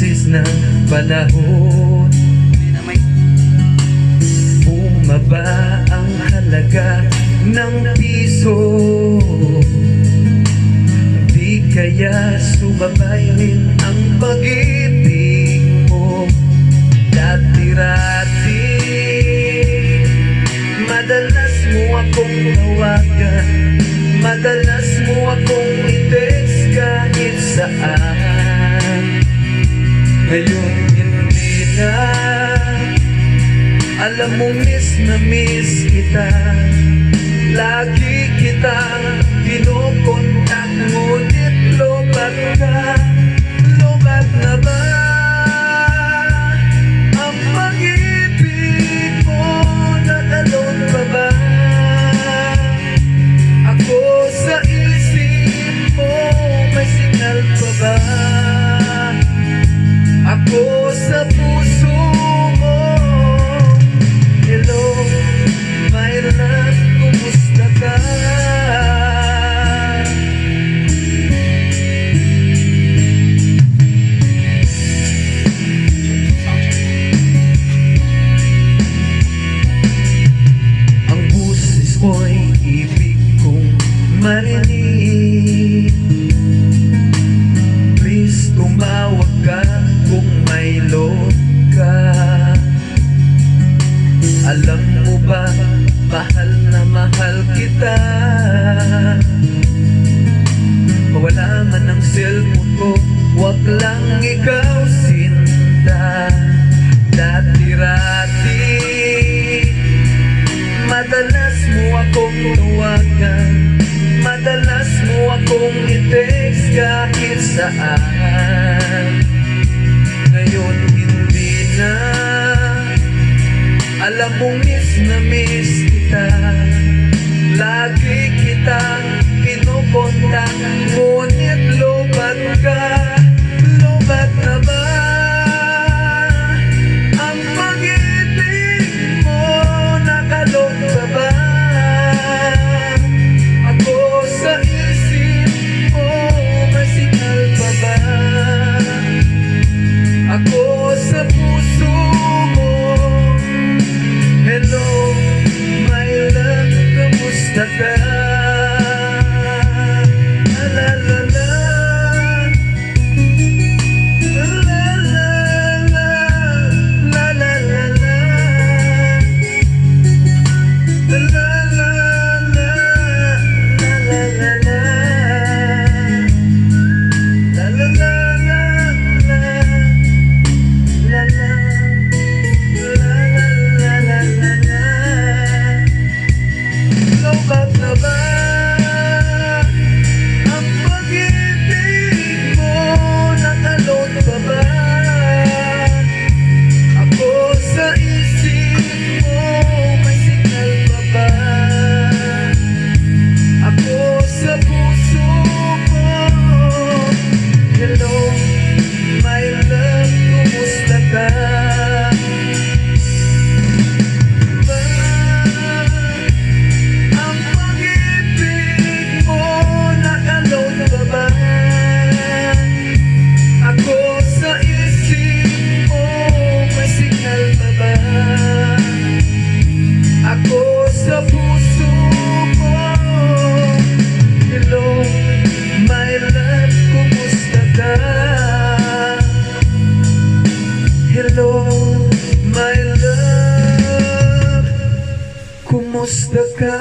busis ng panahon, bumaba ang halaga ng piso. Di kaya sumabay rin ang pag-ibig mo. Dati-rati madalas mo akong tawagan, madalas mo akong i-text kahit saan. Ngayon hindi na, alam mo miss na miss kita. Lagi kitang kinukontak, ngunit lobat ka. Lobat na ba ang pag-ibig mo? Natalon pa ba ako sa isip mo? May signal pa ba ako sa puso mo? Hello, my love, kumusta ka? Ang busis mo'y ibig kong marinig. Please tumawag ka kung may load ka. Alam mo ba, mahal na mahal kita. Mawala man ang cellphone ko, wag lang ikaw sinta. Dati-rati madalas mo akong tawagan, madalas mo akong i-text kahit saan. Ngayon hindi na, alam mo miss na miss kita. Lagi kitang kinukontak, ngunit lobat ka. Lobat na ba ang pag-ibig mo? Nakalog pa ba ako sa isip mo? May signal pa ba ako sa puso mo? Hello, my love, kamusta ka? La la la, la la la, la la la la, la la la la, la la la la, la la la la, la la. Lobat na ba ang pag-ibig mo? Natalon pa ba ako sa isip mo? May signal pa ba ako sa puso mo? Hello, my love, kumusta ka? Ako sa puso mo. Hello, my love, kumusta ka? Hello, my love, kumusta ka?